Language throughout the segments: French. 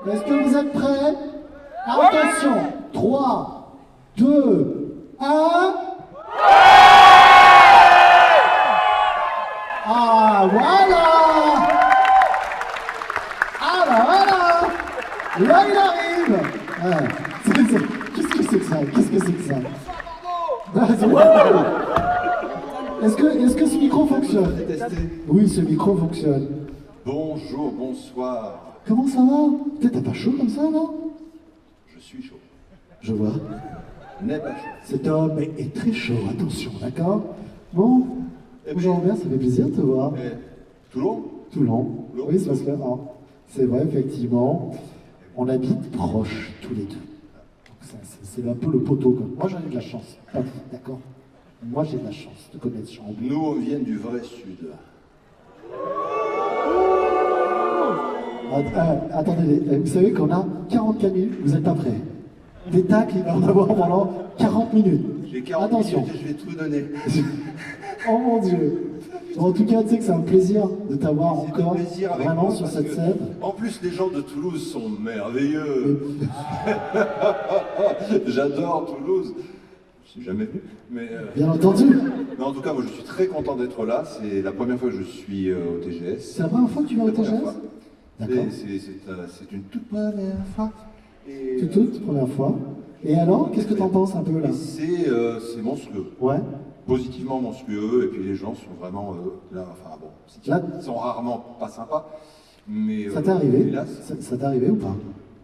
Est-ce que vous êtes prêts? Attention, 3, 2, 1. Ah, voilà! Ah, bah voilà! Là, il arrive! Ah, qu'est-ce que c'est que ça? Qu'est-ce que c'est que ça? Ah, est-ce que ce micro fonctionne? Oui, ce micro fonctionne. Bonjour, bonsoir. Comment ça va? Peut-être t'as pas chaud comme ça, non? Je suis chaud. Je vois. N'est pas chaud. Cet homme est très chaud, attention, d'accord? Bon, bonjour Robert, ça fait plaisir de te voir. Toulon? Toulon. Toulon. Oui, c'est parce que, c'est vrai, effectivement, on habite proches tous les deux. Donc c'est un peu le poteau, quoi. Moi, j'en ai de la chance, pas vous, d'accord? Moi, j'ai de la chance de connaître Chambly. Nous, on vient du vrai sud. Attendez, vous savez qu'on a 44 minutes, vous n'êtes pas prêts. Des tacles, il va en avoir pendant 40 minutes. J'ai 40 Attention. minutes et je vais tout donner. Oh mon Dieu. En tout cas, tu sais que c'est un plaisir de t'avoir C'est encore un plaisir avec vraiment moi, sur parce cette que, scène. En plus, les gens de Toulouse sont merveilleux. J'adore Toulouse. Je suis jamais venu, mais... Bien entendu. Mais en tout cas, moi, je suis très content d'être là. C'est la première fois que je suis au TGS. C'est la première fois que tu vas au La première TGS? fois. D'accord. C'est une toute première fois. Et, Toute première fois. Et alors, qu'est-ce que t'en penses un peu là? c'est monstrueux. Ouais. Positivement monstrueux, et puis les gens sont vraiment là, enfin bon, Là- ils sont rarement pas sympas, mais Ça t'est arrivé? hélas, Ça t'est arrivé ou pas?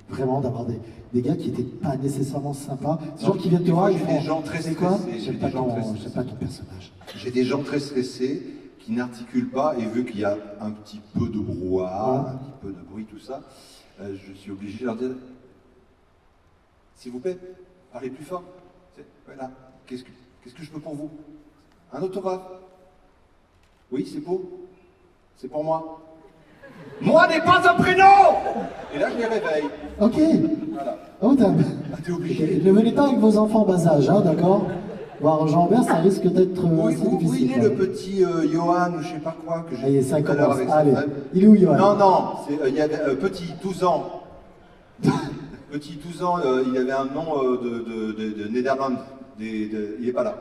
Vraiment d'avoir des gars qui étaient pas nécessairement sympas. Ces gens Non, qui viennent te des voir, fois, ils j'ai font. des gens très C'est quoi? stressés, J'aime j'ai pas, des gens très j'aime stressés. pas ton personnage. j'ai des gens très stressés qui n'articulent pas, et vu qu'il y a un petit peu de brouhaha, Ouais. un petit peu de bruit, tout ça, je suis obligé de leur dire, s'il vous plaît, parlez plus fort. Voilà, qu'est-ce que je peux pour vous? Un autographe? Oui, c'est beau. C'est pour moi. Moi n'est pas un prénom! Et là, je les réveille. Ok. Voilà. Oh, T'es obligé. Ne venez pas avec vos enfants en bas âge, hein, d'accord? Voir Jean-Robert, ça risque d'être Où, assez où difficile. il est quand le même. petit Johan ou je sais pas quoi que j'ai Allez, vu ça tout à l'heure commence. avec sa Allez. femme? Il est où, Johan? Non, il y avait petit 12 ans. Petit 12 ans, il avait un nom de Néderlande. Il est pas là.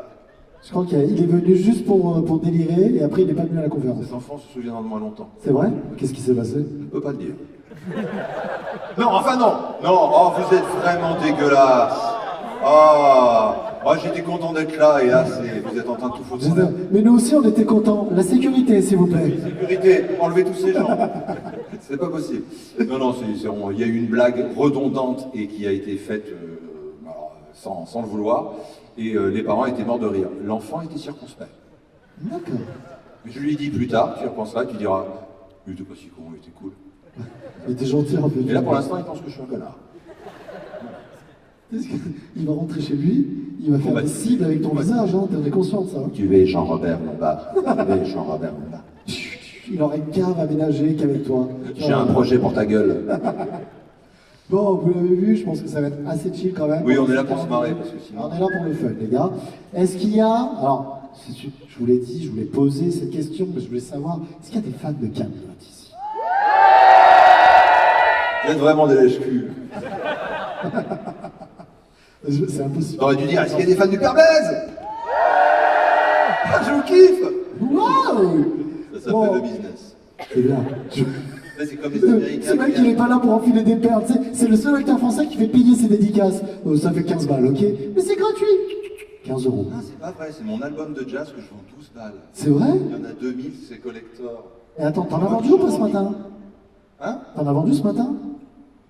Je crois qu'il est venu juste pour délirer et après il n'est pas venu à la conférence. Ces enfants se souviendront de moi longtemps. C'est vrai? Qu'est-ce qui s'est passé? Je ne peux pas le dire. Non, enfin non. Non, oh, vous êtes vraiment dégueulasse. Moi j'étais content d'être là et là vous êtes en train de tout foutre. Je veux dire, mais nous aussi on était contents. La sécurité, s'il vous plaît. Sécurité, enlevez tous ces gens. C'est pas possible. Non, il y a eu une blague redondante et qui a été faite alors, sans le vouloir. Et les parents étaient morts de rire. L'enfant était circonspect. D'accord. Mais je lui ai dit plus tard, tu y repenseras, tu diras, il était pas si con, il était cool. Il était gentil en fait. Et là pour l'instant, il pense que je suis un connard. Il va rentrer chez lui, il va faire bah, des cibles avec ton visage, hein, t'es conscient de ça. Hein. Tu es Jean-Robert Lombard. Tu es Jean-Robert Lombard. Il aurait une cave aménagée qu'avec toi. J'ai un projet pour ta gueule. Bon, vous l'avez vu, je pense que ça va être assez chill quand même. Oui, on est là pour se marrer, parce que sinon... On est là pour le fun, les gars. Est-ce qu'il y a... Alors, je vous l'ai dit, je voulais poser cette question, mais je voulais savoir, est-ce qu'il y a des fans de Camelot ici? Vous êtes vraiment des lèche-culs. C'est impossible. T'aurais dû dire, est-ce qu'il y a des fans du Père Blaise? Je vous kiffe. Waouh! Ça s'appelle Bon. le business. C'est bien. Là, c'est comme les Américains. Ce mec, il est pas là pour enfiler des perles. Tu sais, c'est le seul acteur français qui fait payer ses dédicaces. Ça fait 15 balles, ok? Mais c'est gratuit. 15 euros. Non, c'est pas vrai, c'est mon album de jazz que je vends 12 balles. C'est vrai? Il y en a 2000, c'est collector. Et attends, t'en as vendu ou pas ce matin? Hein? T'en as vendu ce matin?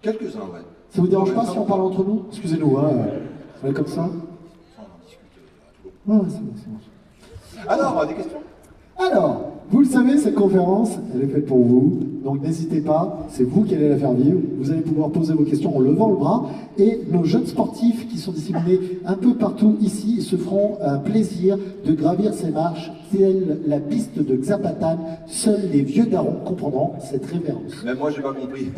Quelques-uns, ouais. Ça vous dérange Ouais, pas ça si on va. parle entre nous? Excusez-nous, hein. On est comme ça? Ça, on en discute à tout. Ouais, c'est bon, c'est bon. Alors, des questions? Alors, vous le savez, cette conférence, elle est faite pour vous. Donc n'hésitez pas, c'est vous qui allez la faire vivre. Vous allez pouvoir poser vos questions en levant le bras. Et nos jeunes sportifs qui sont disséminés un peu partout ici se feront un plaisir de gravir ces marches, telle la piste de Xapatan. Seuls les vieux darons comprendront cette révérence. Même moi, j'ai pas compris.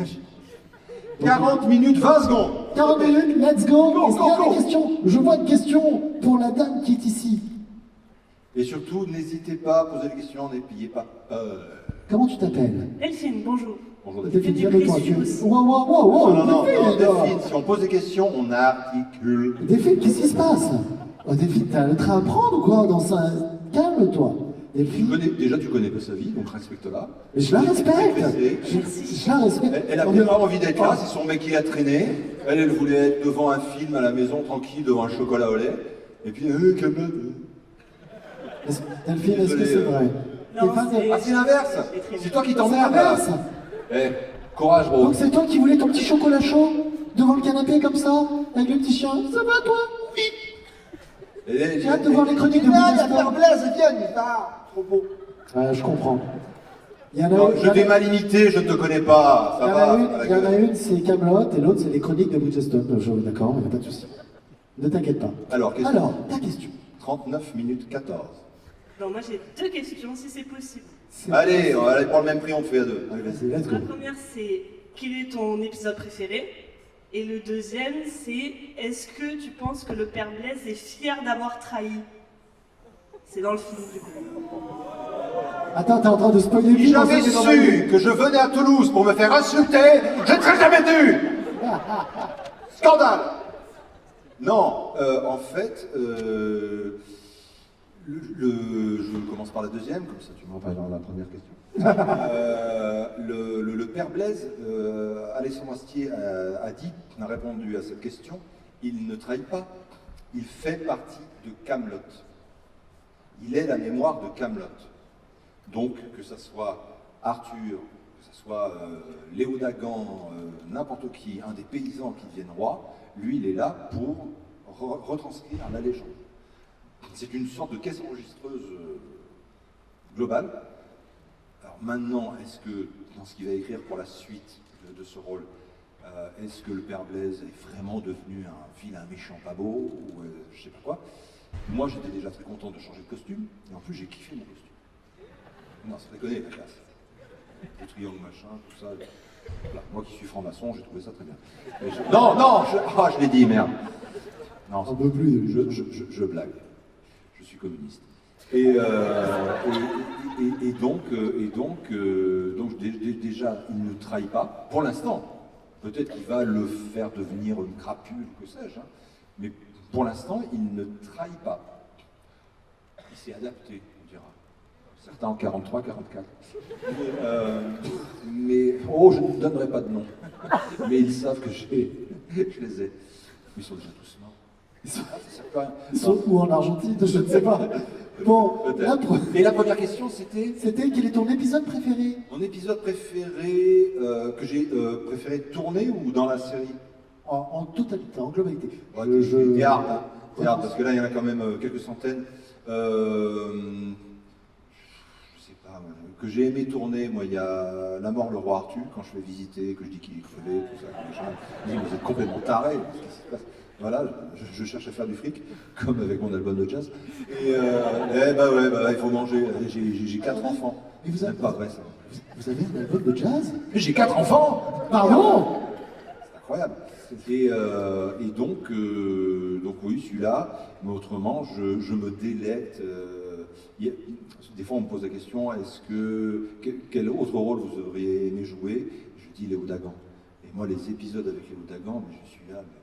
40 minutes, 20 secondes. 40 minutes, let's go. Go, Est-ce qu'il y a go, go. des questions? Je vois une question pour la dame qui est ici. Et surtout, n'hésitez pas à poser des questions, n'ayez pas peur. Comment tu t'appelles? Delphine, bonjour. Bonjour Delphine. Delphine, Fais du calme-toi. précieux aussi. Wow, Non, Delphine, Delphine, si on pose des questions, on articule. Delphine, qu'est-ce qui se passe? Oh, Delphine, t'as le train à prendre ou quoi? Calme-toi. Delphine. Déjà, tu connais pas sa vie, donc respecte-la. Mais je la respecte. Merci. Je la respecte. Elle a peut-être pas envie d'être là, c'est son mec qui l'a traîné. Elle voulait être devant un film à la maison, tranquille, devant un chocolat au lait. Et puis, Camelot. Delphine, est-ce que Désolé, c'est vrai? Non, T'es fan de- c'est- Ah, c'est l'inverse. C'est toi qui C'est t'emmerdes. l'inverse. Eh, courage, Donc Rose. c'est toi qui voulais ton petit chocolat chaud devant le canapé comme ça, avec le petit chien. Ça va toi? Oui. J'ai hâte de voir les chroniques de Bridgestone. Blaise, viens, il va. Trop beau. Ouais, je comprends. Il y en a Non, une, je t'ai mal imité, je ne te connais pas. Ça va. il y en a une, c'est Camelot, et l'autre, c'est les chroniques de Bridgestone. D'accord, il n'y a pas de souci. Ne t'inquiète pas. Alors, question. Alors, ta question. 39 minutes 14. Non, moi j'ai 2 questions si c'est possible. Allez, on va aller pour le même prix, on fait à 2. Allez, vas-y. Let's go. La première c'est quel est ton épisode préféré? Et le deuxième c'est est-ce que tu penses que le père Blaise est fier d'avoir trahi? C'est dans le film du coup. Attends, t'es en train de spoiler le Si film, j'avais en fait, c'est dans ma vie. su que je venais à Toulouse pour me faire insulter, je ne serais jamais venu. Scandale. Non, en fait, je commence par la deuxième, comme ça tu m'en parles dans la première question. Le père Blaise, Alexandre Astier a dit, a répondu à cette question, il ne trahit pas, il fait partie de Camelot. Il est la mémoire de Camelot. Donc, que ce soit Arthur, que ce soit Léo Dagan, n'importe qui, un des paysans qui deviennent roi, lui, il est là pour retranscrire la légende. C'est une sorte de caisse enregistreuse globale. Alors maintenant, est-ce que, dans ce qu'il va écrire pour la suite de ce rôle, est-ce que le père Blaise est vraiment devenu un vilain méchant pas beau, ou je sais pas quoi? Moi, j'étais déjà très content de changer de costume, et en plus, j'ai kiffé mon costume. Non, ça déconne, la classe. Le triangle, machin, tout ça. Voilà. Moi qui suis franc-maçon, j'ai trouvé ça très bien. Mais non, je l'ai dit, merde. Non, On peut plus de lui. je blague. Je suis communiste. Et donc déjà, il ne trahit pas, pour l'instant. Peut-être qu'il va le faire devenir une crapule, que sais-je. Hein. Mais pour l'instant, il ne trahit pas. Il s'est adapté, on dira. Certains en 43, 44. Mais, je ne donnerai pas de nom. Mais ils savent que je les ai. Ils sont déjà tous morts. Ça sert plus à rien. Ils sont où en Argentine? Je ne sais pas. Bon, Et la première question, c'était quel est ton épisode préféré? mon épisode préféré que j'ai préféré tourner ou dans la série? En totalité, en globalité. Ouais, garde, parce que là, il y en a quand même quelques centaines. Je sais pas, que j'ai aimé tourner, moi, il y a La mort, le roi Arthur, quand je fais visiter, que je dis qu'il est crevé, tout ça, machin. Je dis, vous êtes complètement tarés, qu'est-ce qui se passe? Voilà, je cherche à faire du fric, comme avec mon album de jazz. Et il faut manger. J'ai 4 enfants. Et vous avez Même pas vrai, ça. Vous avez un album de jazz? Mais j'ai 4 enfants! Pardon? C'est incroyable. Et donc oui, celui-là, mais autrement, je me délecte. Des fois, on me pose la question, quel autre rôle vous auriez aimé jouer? Je dis Léo Dagan. Et moi, les épisodes avec Léo Dagan, mais je suis là, mais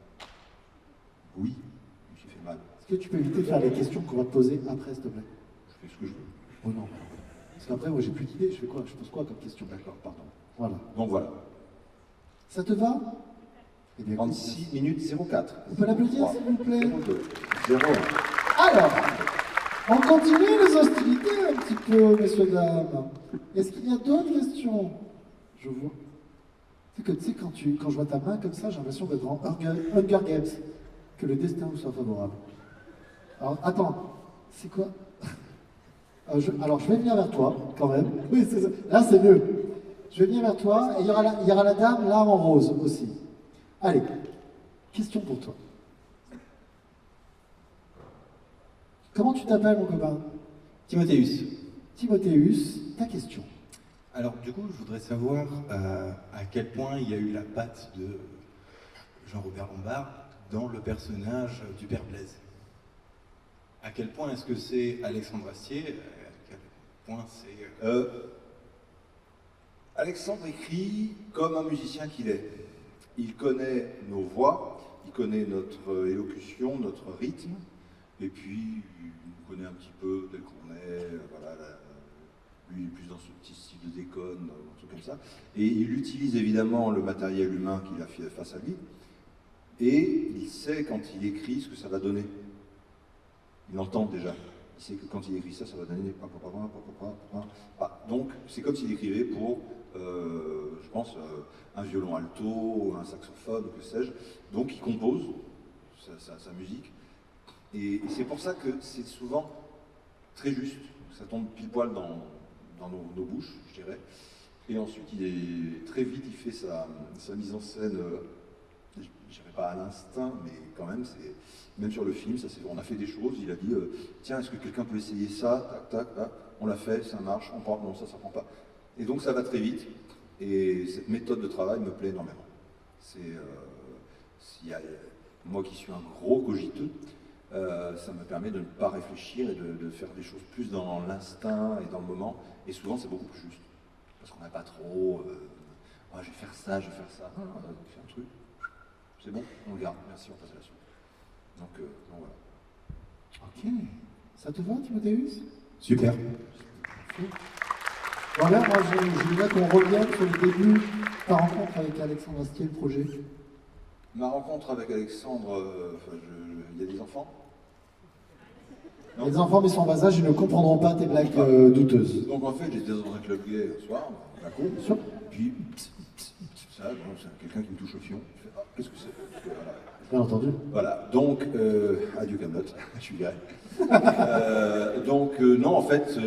oui, je me suis fait mal. Est-ce que tu peux éviter de faire les questions qu'on va te poser après, s'il te plaît? Je fais ce que je veux. Oh non. Parce qu'après, moi, j'ai plus d'idées. Je fais quoi? Je pose quoi comme question? D'accord, pardon. Voilà. Donc voilà. Ça te va? Eh bien, 36 minutes 04. on peut l'applaudir, s'il vous plaît? 02. 0. Alors, on continue les hostilités un petit peu, messieurs, dames. Est-ce qu'il y a d'autres questions? Je vois. C'est que, tu sais, quand je vois ta main comme ça, j'ai l'impression d'être en Hunger Games. Que le destin vous soit favorable. Alors, attends, c'est quoi? Alors, je vais venir vers toi, quand même. Oui, c'est ça. Là, c'est mieux. Je vais venir vers toi, et il y aura la dame là en rose aussi. Allez, question pour toi. Comment tu t'appelles, mon copain? Timotheus. Timotheus, ta question. Alors du coup, je voudrais savoir à quel point il y a eu la patte de Jean-Robert Lombard dans le personnage du père Blaise. À quel point est-ce que c'est Alexandre Astier? À quel point c'est... Alexandre écrit comme un musicien qu'il est. Il connaît nos voix, il connaît notre élocution, notre rythme, et puis il nous connaît un petit peu tel qu'on est, voilà, lui il est plus dans ce petit style de déconne, un truc comme ça. Et il utilise évidemment le matériel humain qu'il a fait face à lui, et il sait quand il écrit ce que ça va donner. Il entend déjà. Il sait que quand il écrit ça, ça va donner donc c'est comme s'il écrivait pour, je pense, un violon alto, un saxophone, que sais-je. Donc il compose sa musique. Et c'est pour ça que c'est souvent très juste. Ça tombe pile poil dans nos bouches, je dirais. Et ensuite, très vite, il fait sa mise en scène, je dirais pas à l'instinct, mais quand même, même sur le film, on a fait des choses, il a dit, tiens, est-ce que quelqu'un peut essayer ça, tac, tac, tac, on l'a fait, ça marche, on prend, non, ça prend pas. Et donc ça va très vite, et cette méthode de travail me plaît énormément. Moi qui suis un gros cogiteux, ça me permet de ne pas réfléchir et de faire des choses plus dans l'instinct et dans le moment, et souvent c'est beaucoup plus juste. Parce qu'on n'a pas trop, je vais faire ça, je vais faire ça. On fait un truc, c'est bon, on le garde, merci, on passe à la suite. Donc voilà. Ok. Ça te va, Timotheus? Super. Voilà, moi je voudrais qu'on revienne sur le début de ta rencontre avec Alexandre Astier, le projet. Ma rencontre avec Alexandre, il y a des enfants? Non. Les enfants, mais sont en bas âge, ils ne comprendront pas tes blagues douteuses. Donc en fait, j'étais dans un club gay un soir, d'un coup, Bien sûr. puis ça, bon, c'est quelqu'un qui me touche au fion. Je fais, qu'est-ce que c'est? Voilà. Bien entendu. Voilà, donc, adieu Camelot, je suis gay. Non, en fait,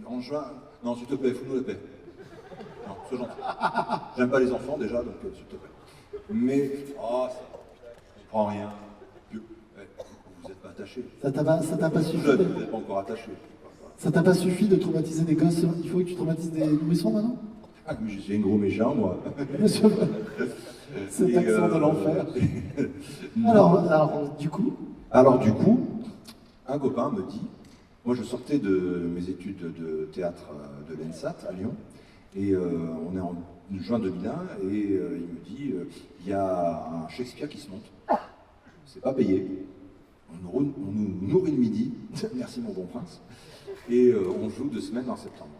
en juin, non, s'il te plaît, fous-nous la paix. Non, sois gentil. J'aime pas les enfants déjà, donc s'il te plaît. Mais, je prends rien. Vous n'êtes pas attaché. Ça t'a pas suffi. Vous n'êtes pas encore attaché. Ça t'a pas suffi de traumatiser des gosses. Il faut que tu traumatises des nourrissons maintenant. Ah, mais je suis un gros méchant, moi. Monsieur, cet accent de l'enfer. Alors, du coup, un copain me dit, moi je sortais de mes études de théâtre de l'ENSAT à Lyon, et on est en juin 2001, et il me dit, il y a un Shakespeare qui se monte, c'est pas payé, on nous nourrit le midi, merci mon bon prince, et on joue 2 semaines en septembre.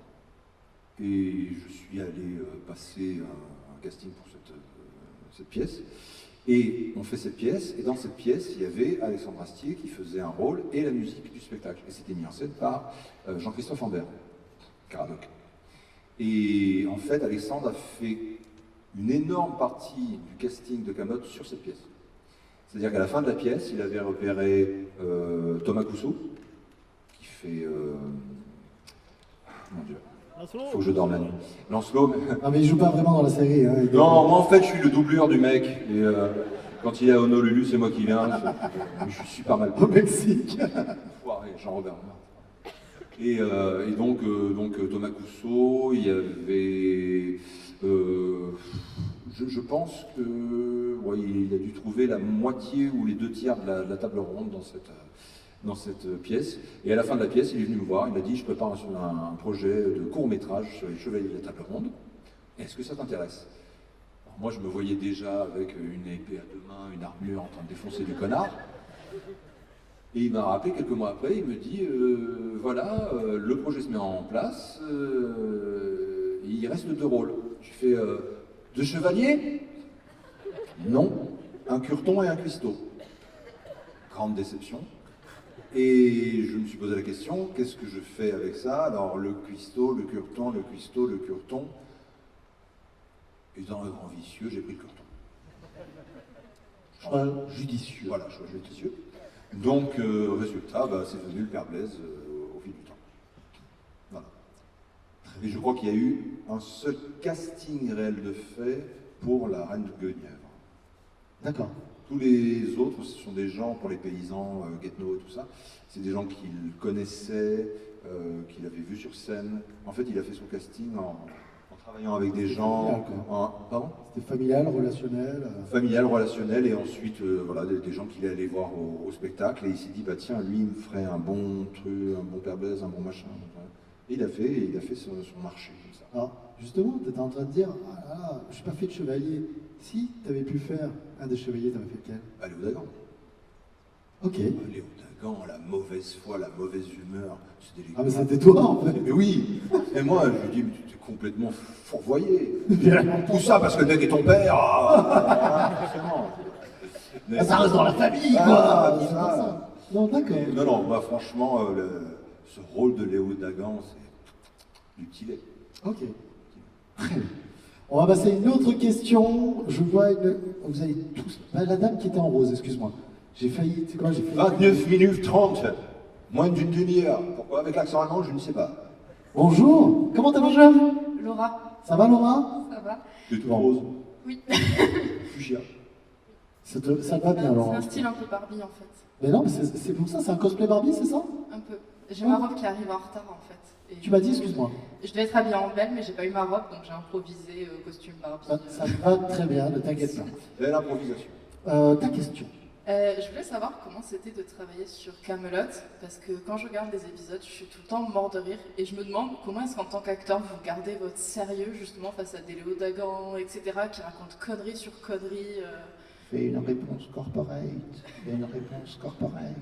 Et je suis allé passer un casting pour cette pièce. Et on fait cette pièce, et dans cette pièce, il y avait Alexandre Astier qui faisait un rôle et la musique du spectacle. Et c'était mis en scène par Jean-Christophe Ambert, Caradoc. Et en fait, Alexandre a fait une énorme partie du casting de Camelot sur cette pièce. C'est-à-dire qu'à la fin de la pièce, il avait repéré Thomas Cousseau, qui fait... mon Dieu. Il faut que je dorme la nuit. Lancelot. non, mais il joue pas vraiment dans la série. Hein, Non, moi en fait je suis le doublure du mec. Et quand il est à Honolulu, c'est moi qui viens. Je suis super mal. Au Mexique. Foiré, Jean-Robert. Et donc Thomas Cousseau, il y avait. Je pense que il a dû trouver la moitié ou les 2/3 de la table ronde dans cette pièce. Et à la fin de la pièce, il est venu me voir, il m'a dit, je prépare un projet de court-métrage sur les chevaliers de la table ronde. Est-ce que ça t'intéresse? Moi, je me voyais déjà avec une épée à 2 mains, une armure en train de défoncer du connard. Et il m'a rappelé quelques mois après, il me dit, voilà, le projet se met en place, il reste 2 rôles. Je fais 2 chevaliers? Non, un curton et un cuistot. Grande déception. Et je me suis posé la question, qu'est-ce que je fais avec ça? Alors le cuistot, le curton, le cuistot, le curton. Et dans le grand vicieux, j'ai pris le curton. Choix judicieux. Voilà, choix judicieux. Donc, résultat, c'est devenu le Père Blaise au fil du temps. Voilà. Et je crois qu'il y a eu un seul casting réel de fait pour la Reine de Guenièvre. D'accord. Tous les autres, ce sont des gens, pour les paysans, Guetno et tout ça, c'est des gens qu'il connaissait, qu'il avait vus sur scène. En fait, il a fait son casting en travaillant avec des gens. Pardon ? C'était familial, relationnel. Familial, relationnel, et ensuite, voilà, des gens qu'il est allé voir au spectacle, et il s'est dit, tiens, lui, il me ferait un bon truc, un bon Père Blaise, un bon machin. Et il a fait son marché, comme ça. Alors, justement, tu étais en train de dire, ah là là, je suis pas fait de chevalier. Si tu avais pu faire un des chevaliers, tu aurais fait lequel? Léo Dagan. Ok. Léo Dagan, la mauvaise foi, la mauvaise humeur, c'est délicat. Ah, mais c'était toi, en fait. Mais oui. Et moi, je lui dis, mais tu t'es complètement fourvoyé. Tout ça parce que le mec est ton père. Forcément. Mais- Ah, ça reste dans la famille, Ah, quoi. C'est ça. pour ça. Non, d'accord. Non, moi, franchement, ce rôle de Léo Dagan, c'est du petit lait. Ok. Très bien. On va passer à une autre question. Je vois une... Vous allez tous... Bah, la dame qui était en rose, excuse-moi. J'ai failli... Tu sais quoi, j'ai failli... 29 minutes 30, moins d'une demi-heure. Pourquoi avec l'accent allemand, je ne sais pas. Bonjour. Comment t'as mangé? Laura, Ça va, Laura? ça va? Tu es toute Bon. rose. Oui. Fuchsia. Ça te va bien, C'est Laura? un style un peu Barbie en fait. Mais non, mais c'est pour ça, c'est un cosplay Barbie, c'est ça? Un peu. J'ai ma robe qui arrive en retard en fait. Et Tu m'as dit, excuse-moi. Je devais être habillée en belle, mais j'ai pas eu ma robe, donc j'ai improvisé costume Barbie. Ça me va très bien, ne t'inquiète pas. Belle improvisation. Ta question. Je voulais savoir comment c'était de travailler sur Camelot, parce que quand je regarde les épisodes, je suis tout le temps mort de rire, et je me demande comment est-ce qu'en tant qu'acteur vous gardez votre sérieux justement face à des Léo Dagan, etc., qui racontent conneries sur conneries. Fais une réponse corporate. Fais une réponse corporate.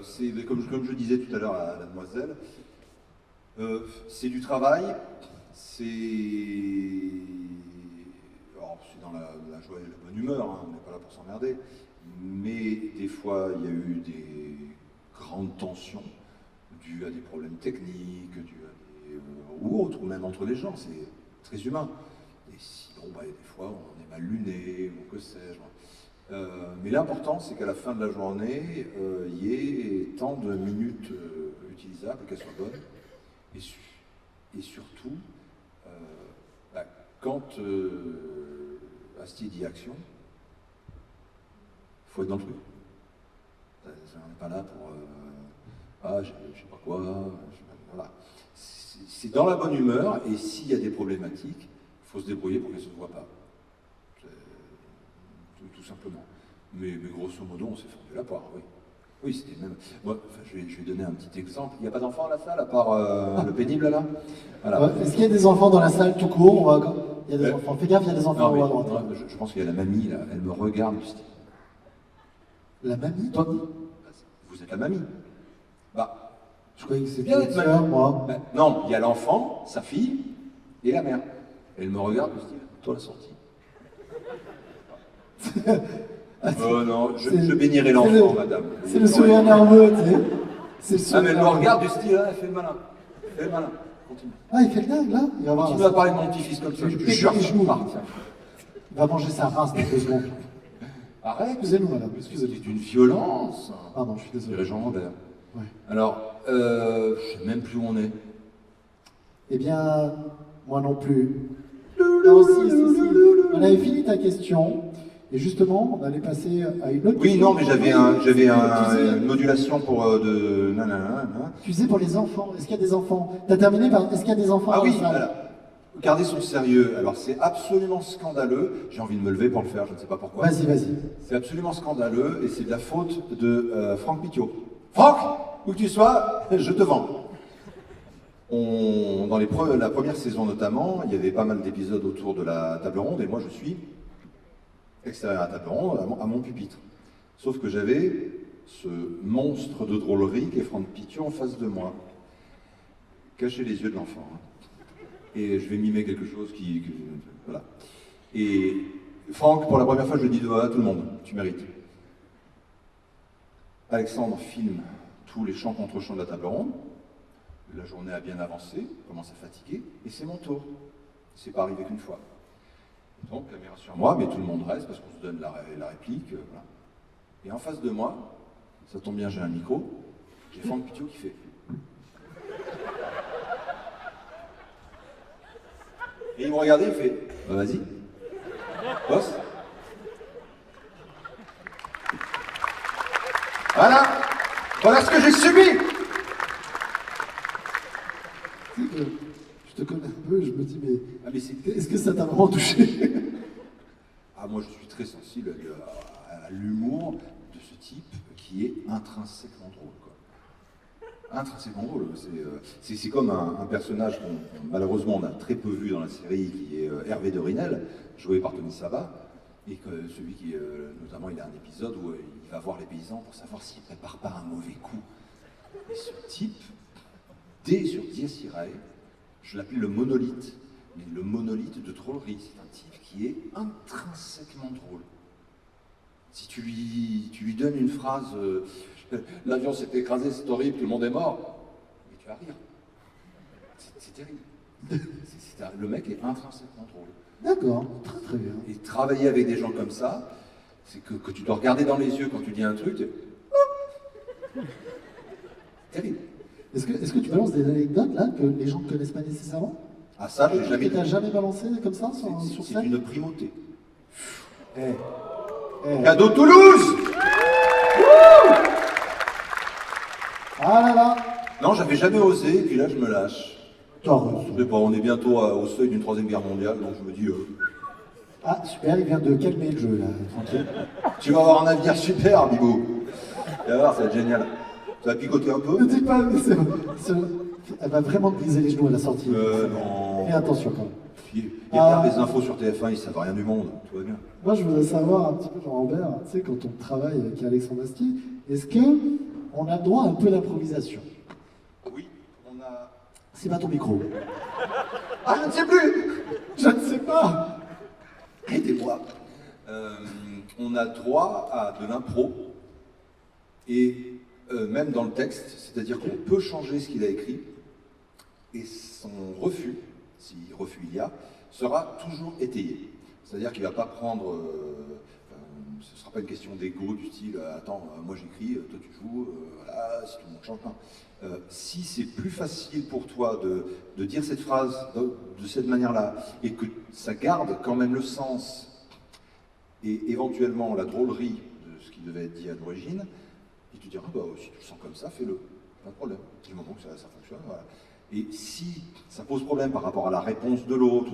C'est comme je disais tout à l'heure à la demoiselle, c'est du travail, c'est dans la joie et la bonne humeur, hein, on n'est pas là pour s'emmerder, mais des fois il y a eu des grandes tensions dues à des problèmes techniques, ou autres, ou même entre les gens, c'est très humain. Et sinon, des fois on est mal luné, ou que sais-je. Mais l'important, c'est qu'à la fin de la journée, il y ait tant de minutes utilisables, qu'elles soient bonnes. Et surtout, quand Astier dit action, il faut être dans le truc. On n'est pas là pour je sais pas quoi. Voilà. C'est dans la bonne humeur, et s'il y a des problématiques, il faut se débrouiller pour qu'elles ne se voient pas. Tout simplement. Mais grosso modo, on s'est fendu la poire, oui. Oui, c'était même. Moi, je vais donner un petit exemple. Il n'y a pas d'enfants à la salle, à part le pénible là? Voilà. Ouais, est-ce qu'il y a des enfants dans la salle tout court? Il y a des enfants. Fais gaffe, il y a des enfants Non, mais, à droite. je pense qu'il y a la mamie là, elle me regarde du style. La mamie, toi? Vous êtes la mamie. Je croyais que c'était Bien une être sœur, mamie. moi. Non, il y a l'enfant, sa fille et la mère. Elle me regarde du style. Toi la sortie. Oh non, je bénirai l'enfant, madame. C'est le sourire nerveux, tu sais. C'est le sourire Mais elle me nerveux. regarde du style, hein, elle fait le malin. Elle fait le malin. Continue. Ah, il fait le dingue, là? Il va voir. Continue à parler de mon petit-fils comme ça, je te pète jure. les genoux, là. Il va manger sa race dans 2 secondes. Arrête. Excusez-nous, madame, excusez-nous. C'est une violence. Pardon, je suis Dirait désolé. Jean Lambert. Ouais. Alors, je sais même plus où on est. Eh bien, moi non plus. Non, si. On avait fini ta question. Et justement, on allait passer à une autre Oui, question. non, mais j'avais une modulation pour de nanana. Tu sais, pour les enfants, est-ce qu'il y a des enfants? T'as terminé par est-ce qu'il y a des enfants Ah dans oui, la salle? voilà. Gardez son sérieux. Alors, c'est absolument scandaleux. J'ai envie de me lever pour le faire, je ne sais pas pourquoi. Vas-y. C'est absolument scandaleux et c'est de la faute de Franck Pitiot. Franck, où que tu sois, je te vends. Dans la première saison notamment, il y avait pas mal d'épisodes autour de la table ronde et moi je suis extérieur à la table ronde, à mon pupitre. Sauf que j'avais ce monstre de drôlerie qui est Franck Pitiot en face de moi. Cachez les yeux de l'enfant. Hein. Et je vais mimer quelque chose voilà. Et Franck, pour la première fois, je dis à tout le monde, tu mérites. Alexandre filme tous les chants contre chants de la table ronde. La journée a bien avancé, commence à fatiguer, et c'est mon tour. C'est pas arrivé qu'une fois. Donc, caméra sur moi, mais tout le monde reste parce qu'on se donne la réplique. Voilà. Et en face de moi, ça tombe bien, j'ai un micro, j'ai Franck Pitiot qui fait. Et il me regardait, il fait vas-y, bosse. Voilà ce que j'ai subi. Tu sais que je te connais un peu, je me dis, Ah, mais c'est... est-ce que ça t'a vraiment touché? Ah, moi je suis très sensible à l'humour de ce type qui est intrinsèquement drôle, quoi. intrinsèquement drôle. C'est comme un personnage qu'on malheureusement on a très peu vu dans la série, qui est Hervé de Rinel, joué par Tony Sabat, et que celui qui, notamment, il y a un épisode où il va voir les paysans pour savoir s'ils préparent pas un mauvais coup. Et ce type, sur Dies Irae, je l'appelais le monolithe, mais le monolithe de drôlerie. C'est un type qui est intrinsèquement drôle. Si tu lui donnes une phrase, l'avion s'est écrasé, c'est horrible, tout le monde est mort, mais tu vas rire. C'est terrible. Le mec est intrinsèquement drôle. D'accord, très très bien. Et travailler avec des gens comme ça, c'est que tu dois regarder dans les yeux quand tu dis un truc. Terrible. Est-ce que tu balances des anecdotes là que les gens ne connaissent pas nécessairement? Ah ça, j'ai jamais Tu n'as jamais balancé comme ça sur C'est scène? une primauté. Eh. Cadeau Toulouse. Ah là là. Non, j'avais jamais osé, et puis là je me lâche. T'as raison. Je sais pas, on est bientôt au seuil d'une 3e guerre mondiale, donc je me dis, Ah super, il vient de calmer le jeu là, tranquille. tu vas avoir un avenir super, Bibou. Tu vas voir, ça va être génial. Ça va picoter un Ne peu. dis pas, mais elle va vraiment te briser les genoux à la sortie. Non. Fais attention quand même. Il regarde les infos sur TF1, ils savent rien du monde, tout va bien. Moi, je voudrais savoir un petit peu, Jean-Robert, tu sais, quand on travaille avec Alexandre Astier, est-ce que on a le droit à un peu d'improvisation? Oui, on a... C'est pas ton micro. Ah, je ne sais plus. Je ne sais pas. Aidez-moi. On a droit à de l'impro, et même dans le texte, c'est-à-dire qu'on peut changer ce qu'il a écrit, et son refus, si refus il y a, sera toujours étayé. C'est-à-dire qu'il ne va pas prendre... ce ne sera pas une question d'ego du style « Attends, moi j'écris, toi tu joues, voilà, si tout le monde change pas. » Si c'est plus facile pour toi de dire cette phrase de cette manière-là, et que ça garde quand même le sens, et éventuellement la drôlerie de ce qui devait être dit à l'origine, il te dira bah, si tu le sens comme ça, fais-le, pas de problème, du moment que ça fonctionne. Voilà. Et si ça pose problème par rapport à la réponse de l'autre,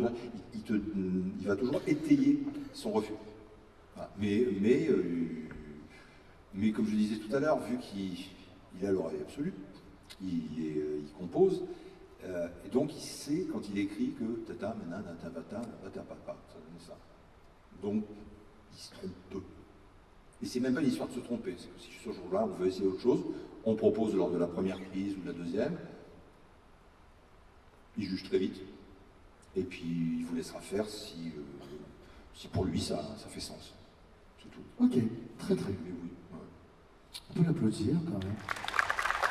il va toujours étayer son refus. Voilà. Mais comme je disais tout à l'heure, vu qu'il a l'oreille absolue, il compose, et donc il sait quand il écrit que tata, manana, tabata, pata, papa, ça donne ça. Donc il se trompe peu. Et c'est même pas l'histoire de se tromper, c'est que si ce jour-là on veut essayer autre chose, on propose lors de la première prise ou de la deuxième, il juge très vite, et puis il vous laissera faire si pour lui ça fait sens. C'est tout. Ok, très très bien. Mais oui, ouais. On peut l'applaudir quand même.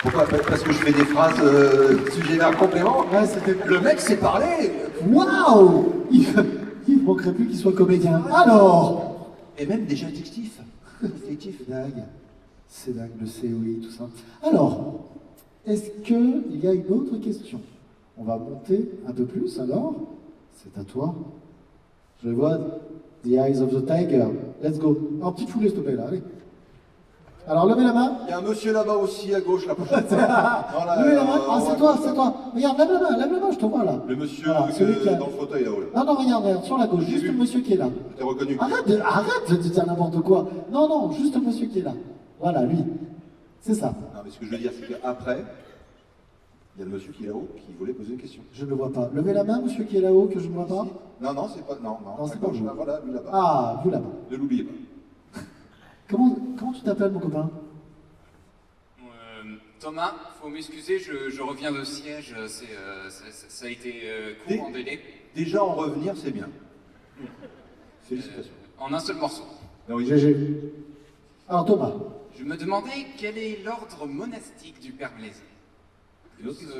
Pourquoi? Parce que je fais des phrases sujet vers complément. Ouais, c'était... Le mec sait parler. Waouh! Il ne manquerait plus qu'il soit comédien. Alors! Et même déjà fictif. C'est dingue. C'est dingue, le COI, tout ça. Alors, est-ce qu'il y a une autre question? On va monter un peu plus alors. C'est à toi. Je vois The Eyes of the Tiger. Let's go. Un petit foulet, s'il te plaît, là. Allez. Alors, levez la main. Il y a un monsieur là-bas aussi à gauche, la prochaine fois. Levez la main. Ah, c'est toi, c'est toi. Regarde, lève la main, je te vois là. Le monsieur Voilà, celui qui a- dans le fauteuil là-haut. Là. Non, regarde, sur la gauche, J'ai juste vu. le monsieur qui est là. Je t'ai reconnu. Arrête de dire n'importe quoi. Non, juste le monsieur qui est là. Voilà, lui. C'est ça. Non, mais ce que je veux dire, c'est qu'après, il y a le monsieur qui est là-haut qui voulait poser une question. Je ne le vois pas. Levez la main, monsieur qui est là-haut, que je ne vois pas. Non, c'est pas. Non, Non, à c'est pas gauche, vous. là, voilà, lui là-bas. Ah, vous là-bas. Ne l'oubliez pas. Comment tu t'appelles, mon copain? Thomas, faut m'excuser, je reviens de siège, ça a été court en délai. Déjà en revenir, c'est bien. Félicitations. En un seul morceau. Non, oui, GG. Alors, Thomas. Je me demandais quel est l'ordre monastique du Père Blaise. Une autre question.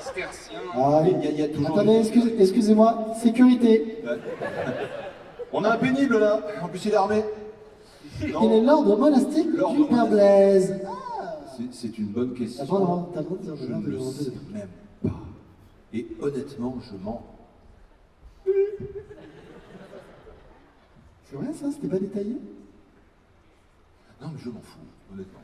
Cistercien. Ah, Il y a toujours. attendez, excusez-moi. Sécurité. Ouais. On a un pénible là. En plus, il est armé. Quel est l'ordre monastique L'ordre du Père monastique. Blaise? C'est une bonne T'as question. le droit de dire Je ne le sais même pas. Et honnêtement, je m'en. C'est vrai, ça? C'était pas détaillé? Non, mais je m'en fous, honnêtement.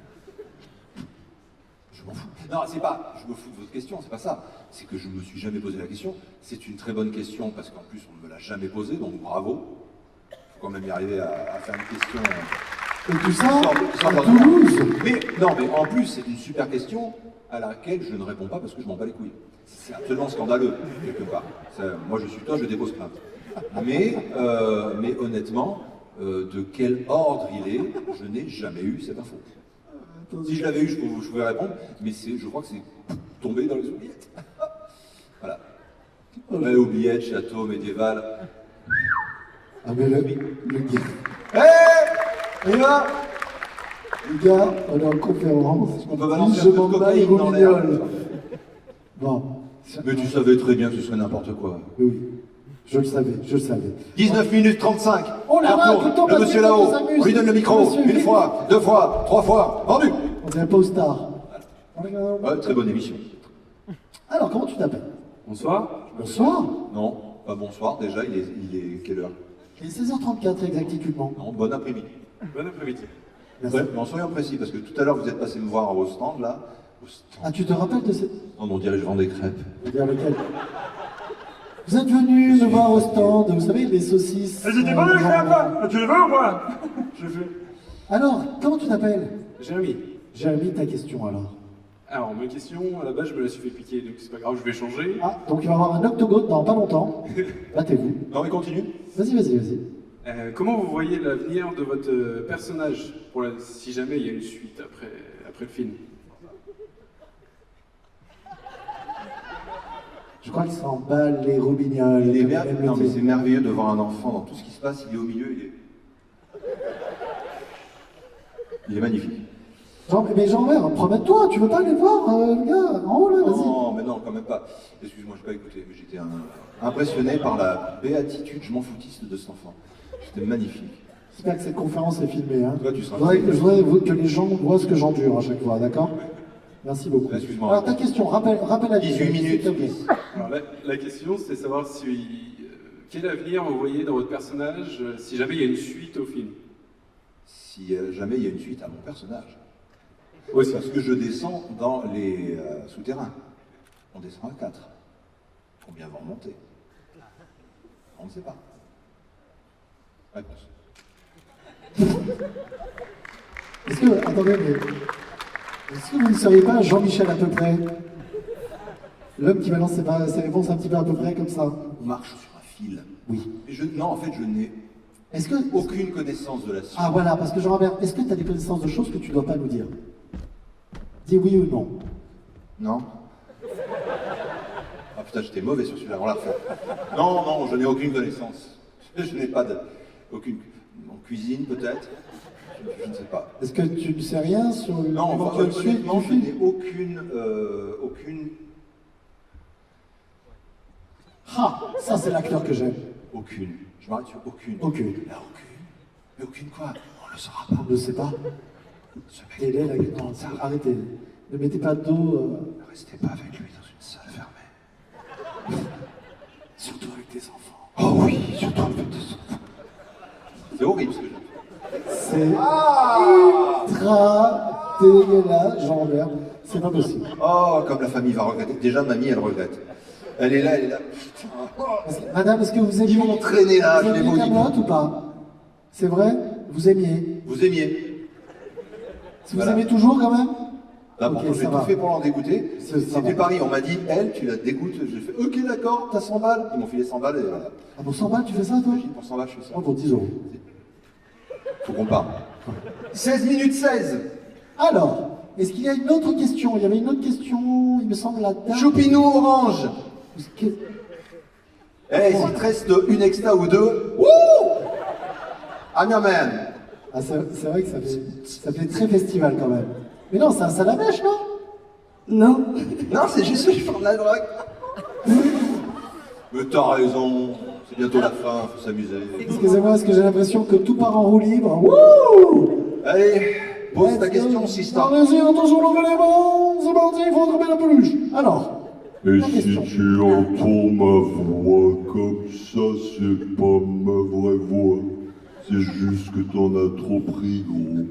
Je m'en fous. Non, c'est pas. Je me fous de votre question, c'est pas ça. C'est que je me suis jamais posé la question. C'est une très bonne question parce qu'en plus, on ne me l'a jamais posée, donc bravo. Il faut quand même y arriver à faire une question Et tout ça, Sans- sans- à Toulouse. Mais non, mais en plus, c'est une super question à laquelle je ne réponds pas parce que je m'en bats les couilles. C'est absolument scandaleux, quelque part. Moi, je suis toi, je dépose plainte. Mais honnêtement, de quel ordre il est, je n'ai jamais eu cette info. Si je l'avais eu, je pouvais répondre, mais je crois que c'est tombé dans les oubliettes. Voilà. Ouais, oubliettes, château médiéval. Ah mais le gars, Hé On y va le gars, on est en conférence. Est-ce qu'on peut Il balancer dit, un je peu de m'en bats les cocaïne dans l'air roubignoles. Bon. Mais tu savais très bien que ce serait n'importe quoi. Oui, je le savais, je le savais. 19 minutes 35. Oh là là, Retourne. tout le temps Le passé, monsieur tout le là-haut, temps s'amuse. on lui donne le micro. Monsieur, Une vite. fois, 2 fois, 3 fois. Vendu. On dirait pas aux stars. Ouais, très bonne émission. Alors, comment tu t'appelles? Bonsoir. Bonsoir. Non, pas bonsoir déjà, il est quelle heure? Il est 16h34 exactement. Non, bon après-midi. Bon après-midi. Merci. Ouais, mais en soyons précis, parce que tout à l'heure vous êtes passé me voir au stand là. Au stand. Ah, tu te rappelles de cette... Non, on dirait que je vends des crêpes. Je veux dire lequel. Vous êtes venu me voir au stand, vous savez, les saucisses... Elles étaient bonnes les crêpes là. Tu les veux ou pas? Je fais. Alors, comment tu t'appelles? Jérémy. Jérémy, ta question alors. Alors ma question, à la base je me la suis fait piquer, donc c'est pas grave, je vais changer. Ah, donc il va y avoir un octogone dans pas longtemps. Battez-vous. Non mais continue. Vas-y, vas-y, vas-y. Comment vous voyez l'avenir de votre personnage si jamais il y a une suite après le film? Je crois qu'il s'en bat les roubignoles. Il est comme mer- aime le Non mais dire. c'est merveilleux de voir un enfant dans tout ce qui se passe, il est au milieu, il est magnifique. Mais Jean-Vert, promets-toi, tu veux pas aller voir le gars en haut là, vas-y. Non, mais non, quand même pas. Excuse-moi, je n'ai pas écouté, mais j'étais impressionné par la béatitude, je m'en foutiste de cet enfant. C'était magnifique. J'espère que cette conférence est filmée. Hein. Toi, tu seras Je voudrais que les gens voient ce que j'endure à chaque fois, d'accord? Merci beaucoup. Excuse-moi. Alors ta question, rappelle la 18 minutes. s'il te plaît. Alors la question c'est savoir quel avenir vous voyez dans votre personnage si jamais il y a une suite au film. Si jamais il y a une suite à mon personnage. Aussi. Parce que je descends dans les souterrains. On descend à 4. Combien vont remonter? On ne sait pas. Réponse. Est-ce que, attendez, mais est-ce que vous ne seriez pas Jean-Michel à peu près? L'homme qui balance ses réponses un petit peu à peu près comme ça. On marche sur un fil. Oui. Et non, en fait, je n'ai Est-ce que... aucune connaissance de la suite. Ah voilà, parce que Jean-Robert, est-ce que tu as des connaissances de choses que tu ne dois pas nous dire? Dis oui ou non. Non. Ah putain, j'étais mauvais sur celui-là, on l'a refait. Non, non, je n'ai aucune connaissance. Je n'ai pas aucune... En cuisine, peut-être. Je ne sais pas. Est-ce que tu ne sais rien sur Non, l'éventuelle suite honnêtement, du je film? n'ai aucune... Ah, ça c'est l'acteur que j'aime. Aucune. Je m'arrête sur aucune. Aucune. Là, aucune. Mais aucune quoi? On ne le saura pas. On ne sait pas. Ce mec, Quelle est la... Non, arrêtez. Ne mettez pas de dos... ne restez pas avec lui dans une salle fermée. Surtout avec des enfants. Oh oui, surtout avec des enfants. C'est horrible ce que je fais. C'est ultra dégueulasse, Jean-Robert. C'est pas possible. Oh, comme la famille va regretter. Déjà, mamie, elle regrette. Elle est là, elle est là. Putain. Madame, est-ce que vous aimiez... Ils m'ont traîné là, vous je l'ai aimiez maudit. Kaamelott ou pas? C'est vrai? Vous aimiez? Vous aimiez. Si Voilà. vous aimez toujours quand même? Là, Ok, bon, j'ai ça tout va. fait pour l'en dégoûter. Ça va. C'était Paris, on m'a dit, elle, tu la dégoûtes. J'ai fait, ok, d'accord, t'as 100 balles. Ils m'ont filé 100 balles et voilà. Ah pour 100 balles, tu fais ça toi? Imagine, pour 100 balles, je fais ça. Moi pour 10 euros. Faut qu'on parle. 16 minutes 16. Alors, est-ce qu'il y a une autre question? Il y avait une autre question, il me semble, la dame. Choupinou orange. Que- Eh, s'il te reste une extra ou deux, wouh! I'm your man. Ah, c'est vrai que ça fait très festival quand même. Mais non, c'est un salamèche, non? Non. Non, c'est juste que je prends de la drogue. Mais t'as raison. C'est bientôt la fin, faut s'amuser. Excusez-moi, parce que j'ai l'impression que tout part en roue libre. Wouh! Allez, pose ta question, sister. Allez-y, attention, levez les mains. C'est parti, il faut attraper la peluche. Alors, Et la si question. tu entends ma voix comme ça, c'est pas ma vraie voix. C'est juste que t'en as trop pris, gros.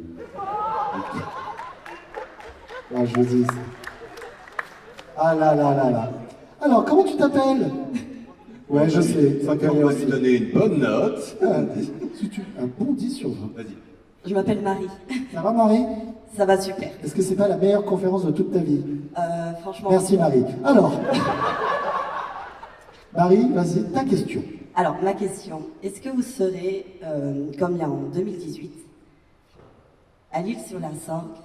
Ah, je vous dis ça. Ah là là là là. Alors, comment tu t'appelles? Ouais, je sais. Ça On connaît va aussi. lui donner une bonne note. Ah, un bon 10 sur 20. Vas-y. Je m'appelle Marie. Ça va Marie? Ça va super. Est-ce que c'est pas la meilleure conférence de toute ta vie? Franchement. Merci Marie. Alors, Marie, vas-y, ta question. Alors, ma question, est-ce que vous serez, comme il y a en 2018, à l'île-sur-la-Sorgue,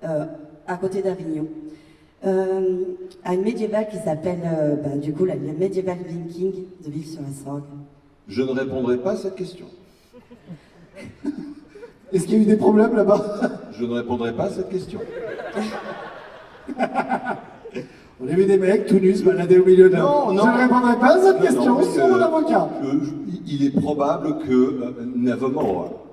à côté d'Avignon, à une médiévale qui s'appelle, du coup, la médiévale Viking de l'île-sur-la-Sorgue? Je ne répondrai pas à cette question. Est-ce qu'il y a eu des problèmes là-bas? Je ne répondrai pas à cette question. On a vu des mecs tout nus se balader au milieu de la... Non, non. Je ne répondrai pas à cette Non, question, non, c'est mon avocat. Il est probable que nevermore.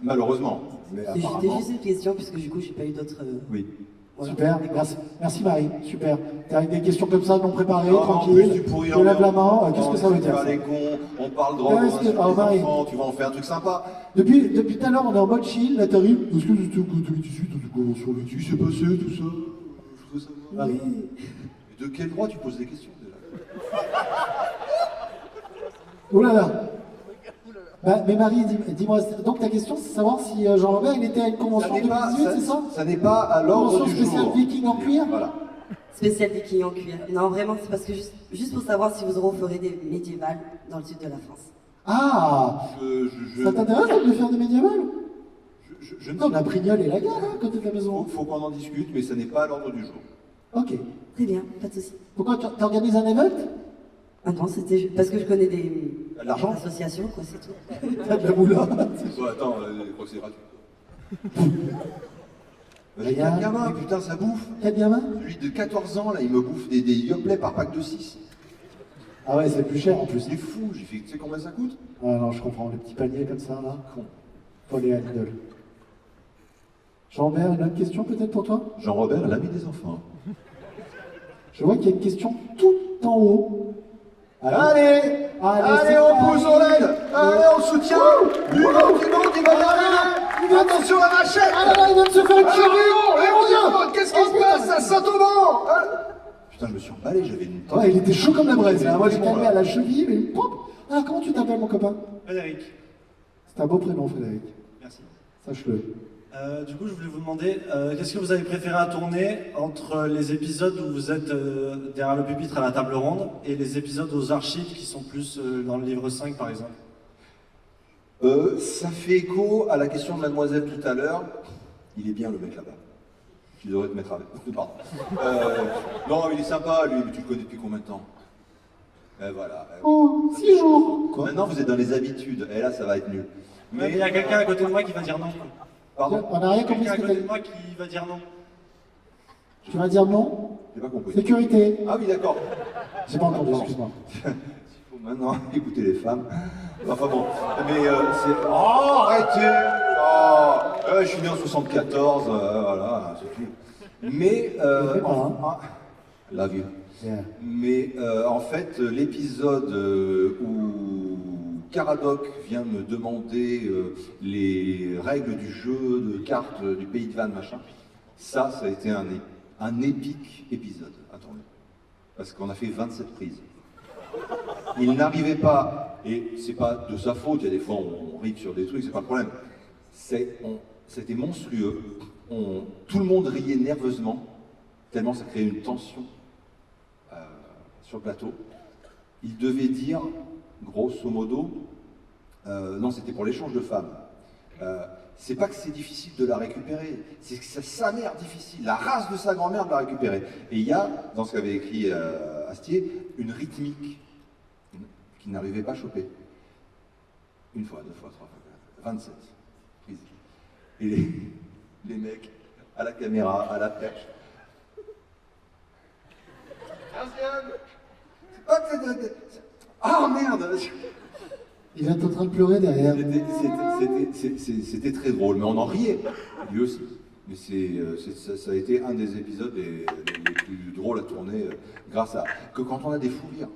Malheureusement. Mais C'était apparemment. juste une question, puisque du coup, j'ai pas eu d'autres... Oui. voilà. Super, merci Marie, super. T'as avec des questions comme ça non préparées, Non, tranquille. en plus, tu pourris Je lève la main, qu'est-ce que ça veut dire On ça? les cons, on parle drogue, on Est-ce que- insulte ah, les Marie. enfants, tu vas en faire un truc sympa. Depuis tout à l'heure, on est en mode chill, là t'arrives. Est-ce que c'était au 2018, dans une convention là-dessus, c'est passé, tout ça? Je veux savoir. Oui. Et de quel droit tu poses des questions déjà? Oh là là. Bah, mais Marie, dis-moi, donc ta question, c'est savoir si Jean-Robert, il était à une convention en 2018, c'est ça? Ça n'est pas à l'ordre Convention du spéciale jour. viking en cuir? Voilà. Spécial viking en cuir. Non, vraiment, c'est parce que juste pour savoir si vous referez des médiévales dans le sud de la France. Ah, ça t'intéresse de faire des médiévales? Je ne Non, la Prignole et la gare, hein, à côté de la maison. Faut qu'on en discute, mais ça n'est pas à l'ordre du jour. Ok. Très bien, pas de souci. Pourquoi t'organises un event? Ah non, c'était parce que je connais des L'argent? associations, quoi, c'est tout. T'as de la moula. Attends, je crois que c'est gratuit. J'ai 4 gamins, putain, ça bouffe. 4 gamins? Celui de 14 ans, là, il me bouffe des yoplets par pack de 6. Ah ouais, c'est plus cher en plus. C'est fou, j'ai fait, tu sais combien ça coûte? Ah non, je comprends, les petits paniers comme ça, là. Con. Faut aller à Lidl. Jean-Robert, une autre question peut-être pour toi? Jean-Robert, l'ami des enfants. Je vois qu'il y a une question tout en haut. Allez, on pousse, on l'aide. Allez, on soutient. Du monde, il va y arriver. Attention à ma chaîne. Ah là là, il vient de se faire une Léon, qu'est-ce qui se passe à Saint-Auban? Putain, je me suis emballé, j'avais une... Ouais, il était chaud comme la braise. Là. Moi, j'ai calmé à la cheville, mais pop. Alors, comment tu t'appelles, mon copain? Frédéric. C'est un beau prénom, Frédéric. Merci. Sache-le. Du coup, je voulais vous demander, qu'est-ce que vous avez préféré à tourner entre les épisodes où vous êtes derrière le pupitre à la table ronde et les épisodes aux archives qui sont plus dans le livre 5, par exemple? Ça fait écho à la question de mademoiselle tout à l'heure. Il est bien, le mec là-bas. Tu devrais te mettre avec. Pardon. Non, il est sympa, lui, mais tu le connais depuis combien de temps? Voilà. Oh, 6 jours. Quoi? Maintenant, vous êtes dans les habitudes. Et là, ça va être nul. Mais il y a quelqu'un à côté de moi qui va dire non. Pardon? On n'a rien compris Quelqu'un ce à que côté t'as de dit. moi qui va dire non. Tu vas dire non? J'ai pas compris. Sécurité. Ah oui, d'accord. J'ai pas entendu, excuse-moi. Il faut maintenant écouter les femmes. Enfin bon, mais c'est... Oh, arrêtez! Oh, je suis né en 74, voilà, c'est tout. Mais... love you. Yeah. Mais en fait, l'épisode où Caradoc vient me demander les règles du jeu de cartes du pays de Vannes, machin, ça a été un épique épisode. Attendez. Parce qu'on a fait 27 prises. Il n'arrivait pas, et c'est pas de sa faute, il y a des fois on rit sur des trucs, c'est pas le problème. C'était monstrueux. Tout le monde riait nerveusement, tellement ça créait une tension sur le plateau. Il devait dire, grosso modo, non, c'était pour l'échange de femmes. C'est pas que c'est difficile de la récupérer, c'est que c'est sa mère difficile, la race de sa grand-mère de la récupérer. Et il y a, dans ce qu'avait écrit Astier, une rythmique qu'il n'arrivait pas à choper. Une fois, deux fois, trois fois, 27 prises. Et les mecs, à la caméra, à la perche. C'est pas que c'est... Ah merde! Il est en train de pleurer derrière. C'était très drôle, mais on en riait, lui aussi. Mais ça a été un des épisodes les plus drôles à tourner grâce à... Que quand on a des fous rires.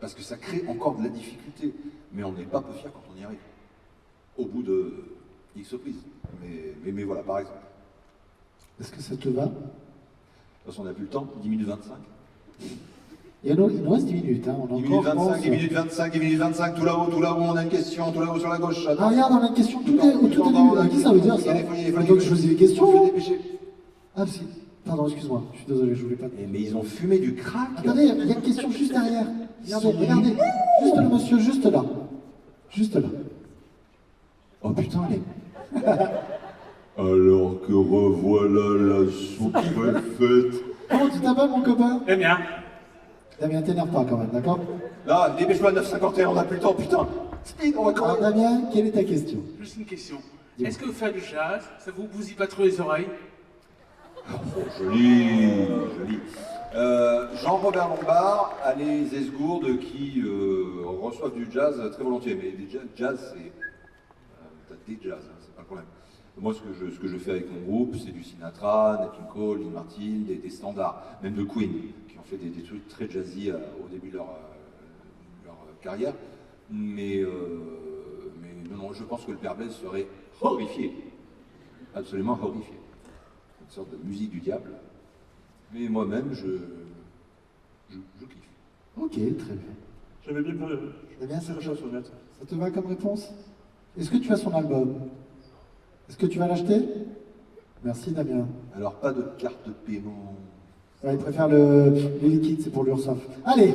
Parce que ça crée encore de la difficulté. Mais on n'est pas peu fiers quand on y arrive. Au bout de X prises. Mais voilà, par exemple. Est-ce que ça te va? De toute façon, on n'a plus le temps, 10 minutes 25. Et il nous reste 10 minutes. Hein. On a 10 encore, minutes 25, je pense, 10 minutes 25, 10 minutes 25, tout là-haut, on a une question, tout là-haut sur la gauche. Ah, regarde, on a une question tout au tout au début. À qui ça veut dire ça? Donc je choisis les questions. Faut se dépêcher. Ah, si. Pardon, excuse-moi. Je suis désolé, je voulais pas. Mais ils ont fumé du crack. Attendez, il y a une question juste derrière. Regardez. Juste le monsieur, juste là. Juste là. Oh putain, les... Alors que revoilà la soupe est faite. Comment tu t'appelles, mon copain? Damien. Damien, t'énerve pas quand même, d'accord? Là, dépêche-moi à 9h51, on n'a plus le temps, putain. Speed, on va Alors, quand même... Damien, quelle est ta question? Juste une question. Dis-moi. Est-ce que vous faites du jazz? Ça vous bousille pas trop les oreilles? Joli, joli. Jean-Robert Lombard a les esgourdes qui reçoivent du jazz très volontiers, mais des jazz, c'est... t'as des jazz, hein, c'est pas le problème. Moi, ce que je fais avec mon groupe, c'est du Sinatra, Nat King Cole, Dean Martin, des standards, même de Queen, qui ont fait des trucs très jazzy au début de leur carrière. Mais non, je pense que le Père Blaise serait horrifié, absolument horrifié. Une sorte de musique du diable. Mais moi-même, je kiffe. Ok, très bien. J'avais bien Damien, ça te va comme réponse? Est-ce que tu as son album? Est-ce que tu vas l'acheter? Merci, Damien. Alors, pas de carte de paiement. Ouais, il préfère les liquides, c'est pour l'URSSAF. Allez!